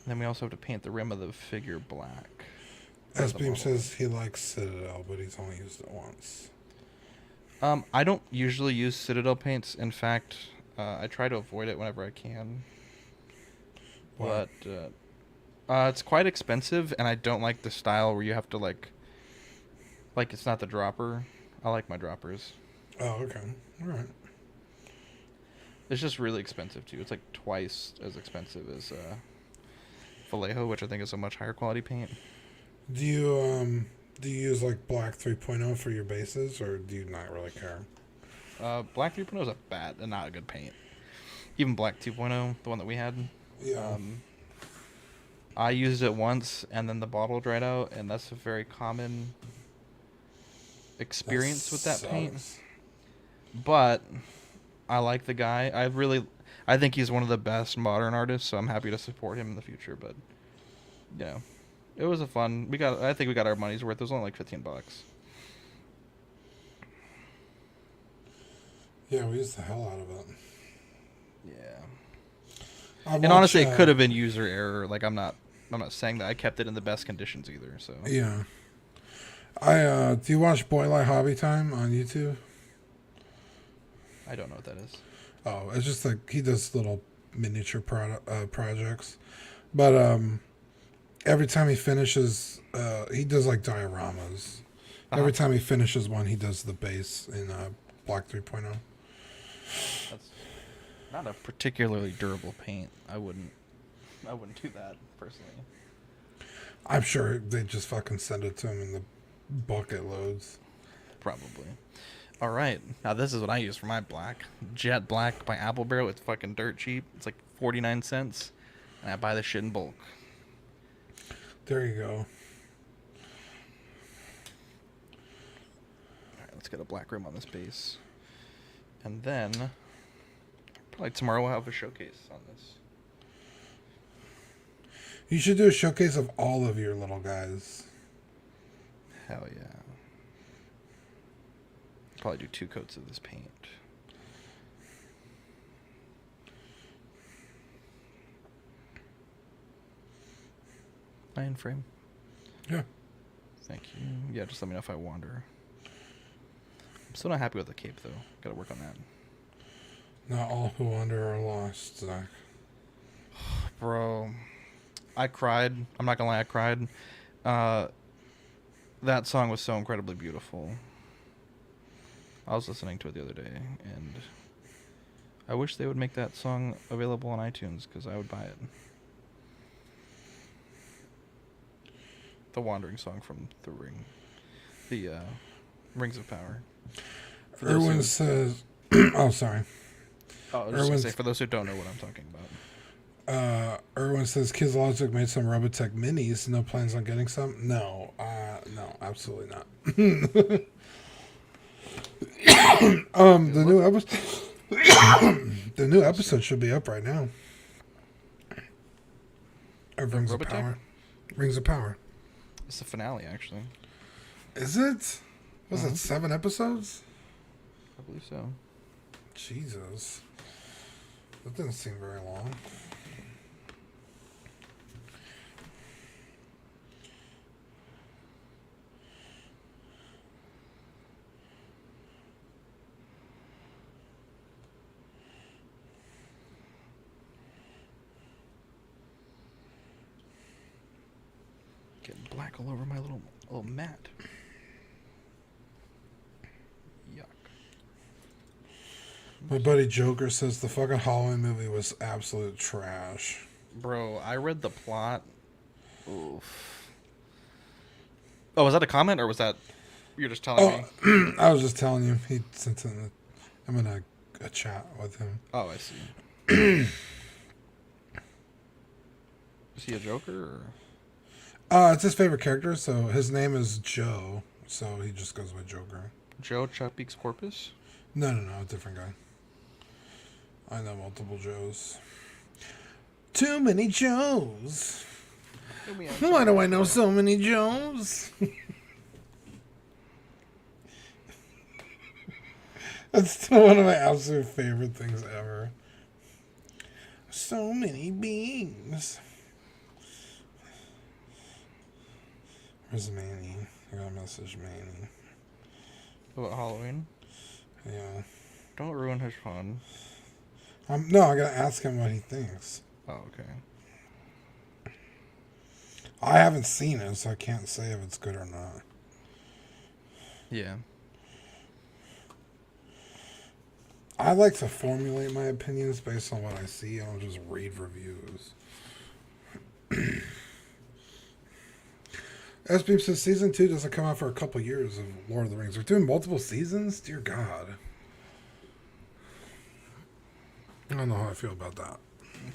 And then we also have to paint the rim of the figure black. S-Beam says he likes Citadel, but he's only used it once. I don't usually use Citadel paints. In fact, I try to avoid it whenever I can. What? But it's quite expensive, and I don't like the style where you have to like it's not the dropper. I like my droppers. Oh, okay. All right. It's just really expensive too. It's like twice as expensive as Vallejo, which I think is a much higher quality paint. Do you use like Black 3.0 for your bases, or do you not really care? Black 3.0 is not a good paint. Even Black 2.0, the one that we had. Yeah. I used it once, and then the bottle dried out, and that's a very common experience with that paint. But I like the guy. I think he's one of the best modern artists, so I'm happy to support him in the future. But yeah, it was a fun. I think we got our money's worth. It was only like $15. Yeah, we used the hell out of it. Yeah. And honestly, it could have been user error. Like I'm not saying that I kept it in the best conditions either. So yeah. Do you watch Boylight Hobby Time on YouTube? I don't know what that is. Oh, it's just like he does little miniature projects, but every time he finishes, he does like dioramas. Every time he finishes one, he does the base in Black 3.0. That's not a particularly durable paint. I wouldn't do that personally. I'm sure they just fucking send it to him in the bucket loads. Probably. All right, now this is what I use for my black. Jet Black by Apple Barrel. It's fucking dirt cheap. It's like 49 cents, and I buy this shit in bulk. There you go. All right, let's get a black rim on this base, and then probably tomorrow we'll have a showcase on this. You should do a showcase of all of your little guys. Hell yeah. Probably do 2 coats of this paint. Iron frame. Yeah. Thank you. Yeah, just let me know if I wander. I'm still not happy with the cape though. Gotta work on that. Not all who wander are lost, Zach. Bro, I cried. I'm not gonna lie, I cried. That song was so incredibly beautiful. I was listening to it the other day, and I wish they would make that song available on iTunes, because I would buy it. The Wandering song from the Rings of Power. Erwin says... oh, sorry. Oh, I was just going to say, for those who don't know what I'm talking about. Erwin says, Kids Logic made some Robotech minis. No plans on getting some? No. No, absolutely not. The new episode should be up right now. Of Rings of Power. Rings of Power. It's the finale, actually. Is it? Was it 7 episodes? I believe so. Jesus. That didn't seem very long. Getting black all over my little mat. Yuck. My buddy Joker says the fucking Halloween movie was absolute trash. Bro, I read the plot. Oof. Oh, was that a comment, or was that you're just telling me? I was just telling you. He sent in I'm gonna a chat with him. Oh, I see. Is he a Joker? Or? It's his favorite character, so his name is Joe, so he just goes by Joker. Joe Chuckbeak's Porpoise? No, a different guy. I know multiple Joes. Too many Joes. Why do I know so many Joes? That's still one of my absolute favorite things ever. So many beings. Where's Manny? I gotta message Manny. About Halloween? Yeah. Don't ruin his fun. No, I gotta ask him what he thinks. Oh, okay. I haven't seen it, so I can't say if it's good or not. Yeah. I like to formulate my opinions based on what I see. I don't just read reviews. SB says season 2 doesn't come out for a couple years of Lord of the Rings. They're doing multiple seasons? Dear God. I don't know how I feel about that.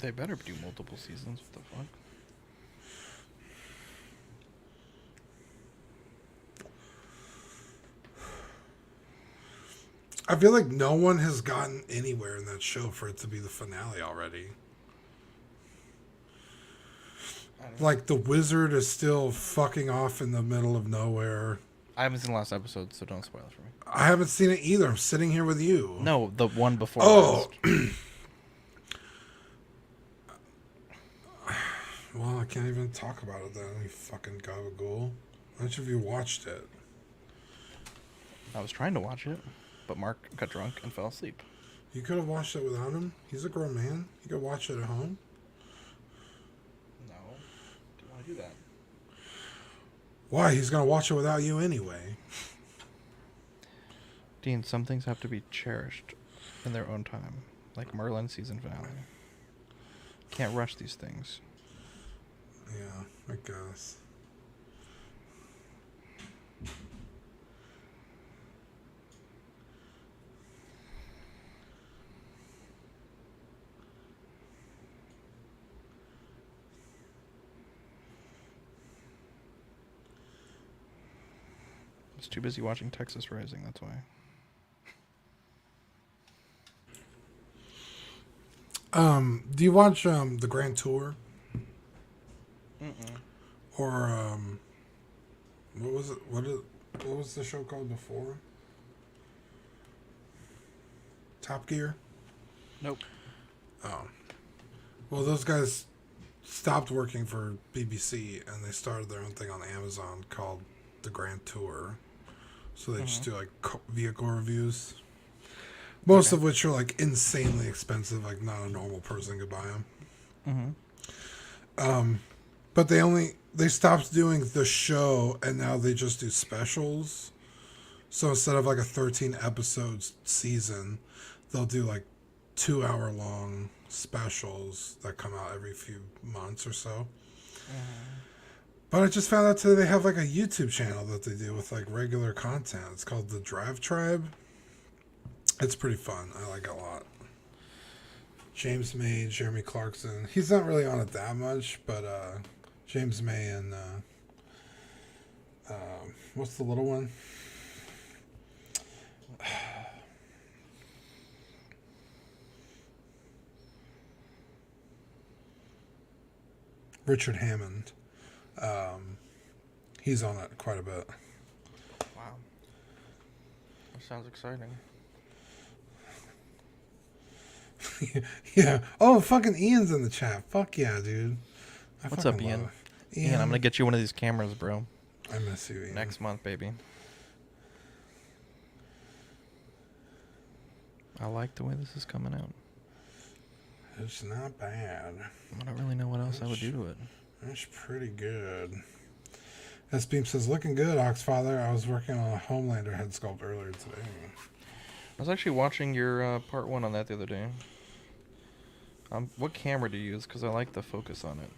They better do multiple seasons. What the fuck? I feel like no one has gotten anywhere in that show for it to be the finale already. Like, the wizard is still fucking off in the middle of nowhere. I haven't seen the last episode, so don't spoil it for me. I haven't seen it either. I'm sitting here with you. No, the one before. Oh. Well, I can't even talk about it then, you fucking gabagool. How much have you watched it? I was trying to watch it, but Mark got drunk and fell asleep. You could have watched it without him. He's a grown man. You could watch it at home. No. Do you want to do that? Why? He's going to watch it without you anyway. Dean, some things have to be cherished in their own time. Like Merlin season finale. Can't rush these things. Yeah, I guess. I was too busy watching Texas Rising, that's why. Do you watch the Grand Tour? Mm-mm. Or what was it? What was the show called before? Top Gear? Nope. Oh. Well, those guys stopped working for BBC and they started their own thing on Amazon called the Grand Tour. So they just do like vehicle reviews. Most of which are like insanely expensive, like not a normal person could buy them. But they stopped doing the show and now they just do specials. So instead of like a 13 episodes season, they'll do like 2-hour long specials that come out every few months or so. But I just found out today they have like a YouTube channel that they do with like regular content. It's called The Drive Tribe. It's pretty fun. I like it a lot. James May, Jeremy Clarkson. He's not really on it that much, but James May and what's the little one? Richard Hammond. He's on it quite a bit. Wow. That sounds exciting. Yeah. Oh, fucking Ian's in the chat. Fuck yeah, dude. What's up, Ian? Ian, I'm going to get you one of these cameras, bro. I miss you, Ian. Next month, baby. I like the way this is coming out. It's not bad. I don't really know what else I would do to it. That's pretty good. S-Beam says, looking good, Oxfather. I was working on a Homelander head sculpt earlier today. I was actually watching your part 1 on that the other day. What camera do you use? Because I like the focus on it.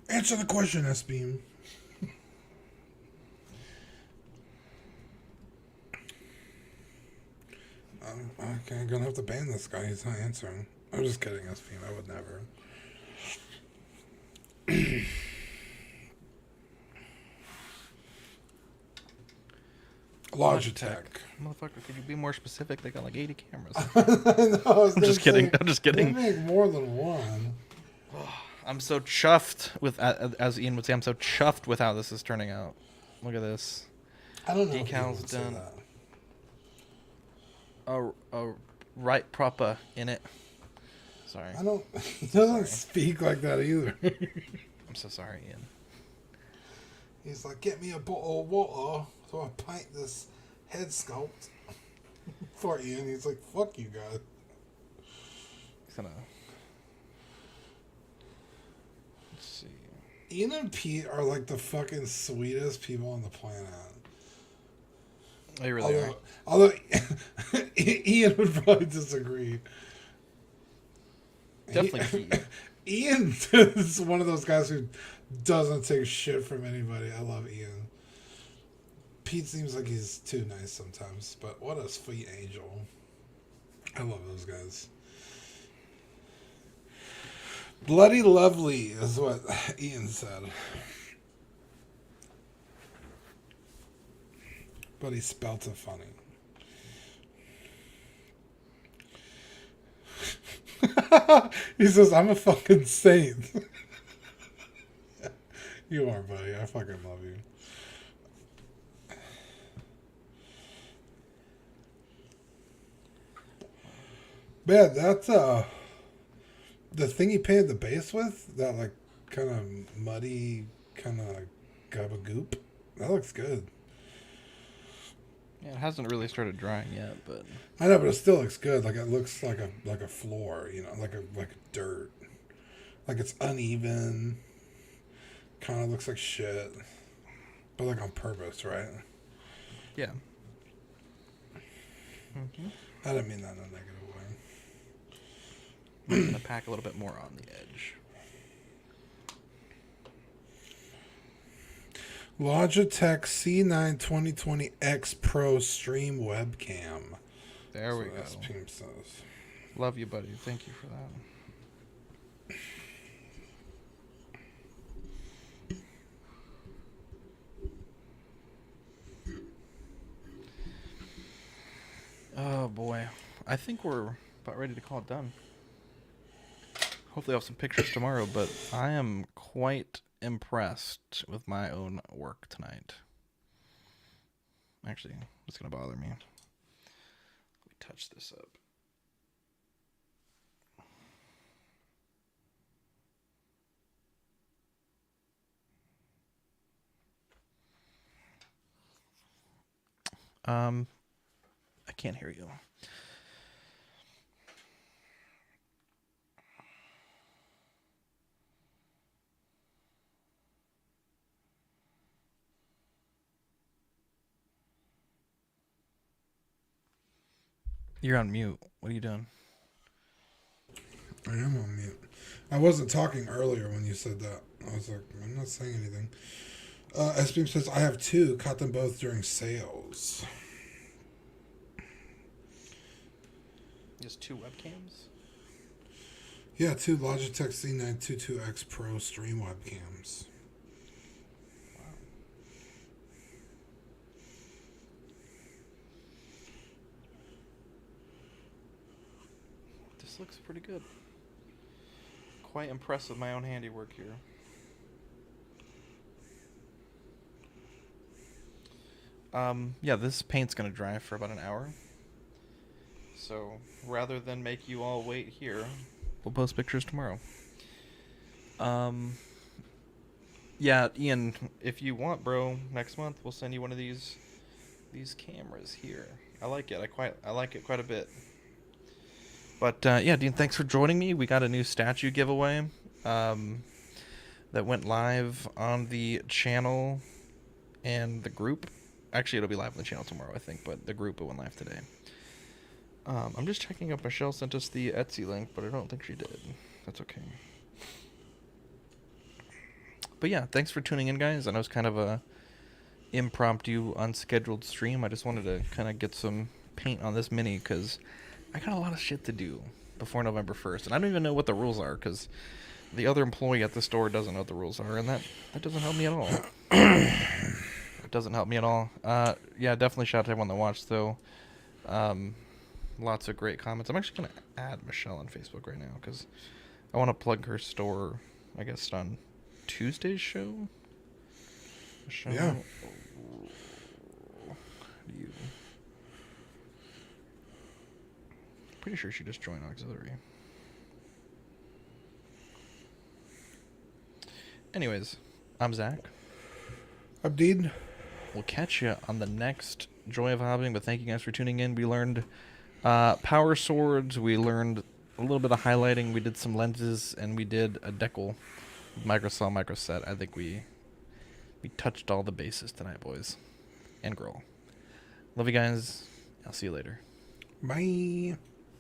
Answer the question, S-Beam. Okay, gonna have to ban this guy. He's not answering. I'm just kidding, SP. I would never. Logitech. Motherfucker, could you be more specific? They got like 80 cameras. No, I'm just kidding. I'm just kidding. They make more than one. I'm so chuffed with, as Ian would say, I'm so chuffed with how this is turning out. Look at this. I don't know. Decals done. Right proper in it. Sorry. I don't. He doesn't speak like that either. I'm so sorry, Ian. He's like, get me a bottle of water so I paint this head sculpt for Ian. He's like, fuck you guys. He's gonna. Let's see. Ian and Pete are like the fucking sweetest people on the planet. They really are. Although Ian would probably disagree. Definitely Ian is one of those guys who doesn't take shit from anybody. I love Ian. Pete seems like he's too nice sometimes, but what a sweet angel. I love those guys. Bloody lovely is what Ian said. But he spelt it funny. He says, I'm a fucking saint. You are, buddy. I fucking love you. Man, that's the thing he painted the base with, that like kind of muddy, kind of gabagoop. That looks good. Yeah, it hasn't really started drying yet, but I know, but it still looks good. Like it looks like a floor, you know, like dirt. Like it's uneven. Kind of looks like shit, but like on purpose, right? yeah. Mm-hmm. I didn't mean that in a negative way. I'm gonna pack a little bit more on the edge. Logitech C9 2020 X Pro Stream Webcam. There we go. That's Pim says. Love you, buddy. Thank you for that. Oh boy, I think we're about ready to call it done. Hopefully I'll have some pictures tomorrow, but I am quite impressed with my own work tonight. Actually, it's going to bother me. Let me touch this up. I can't hear you. You're on mute. What are you doing? I am on mute. I wasn't talking earlier when you said that. I was like, I'm not saying anything. SBM says, I have two. Caught them both during sales. Just two webcams? Yeah, two Logitech C9 22X Pro stream webcams. Wow. This looks pretty good. Quite impressed with my own handiwork here. Yeah, this paint's gonna dry for about an hour. So, rather than make you all wait here, we'll post pictures tomorrow. Yeah, Ian, if you want, bro, next month we'll send you one of these cameras here. I like it. I like it quite a bit. But yeah, Dean, thanks for joining me. We got a new statue giveaway that went live on the channel and the group. Actually, it'll be live on the channel tomorrow, I think, but the group, it went live today. I'm just checking if Michelle sent us the Etsy link, but I don't think she did. That's okay. But yeah, thanks for tuning in, guys. I know it's kind of a impromptu, unscheduled stream. I just wanted to kind of get some paint on this mini because I got a lot of shit to do before November 1st, and I don't even know what the rules are because the other employee at the store doesn't know what the rules are, and that doesn't help me at all. It doesn't help me at all. Yeah, definitely shout out to everyone that watched, though. Lots of great comments. I'm actually going to add Michelle on Facebook right now because I want to plug her store, I guess, on Tuesday's show. Michelle, Yeah. you. Pretty sure she just joined Auxiliary. Anyways, I'm Zach. I'm Dean. We'll catch you on the next Joy of Hobbying, but thank you guys for tuning in. We learned power swords, we learned a little bit of highlighting, we did some lenses, and we did a decal microcell microset. I think we touched all the bases tonight, boys and girl. Love you guys. I'll see you later. Bye.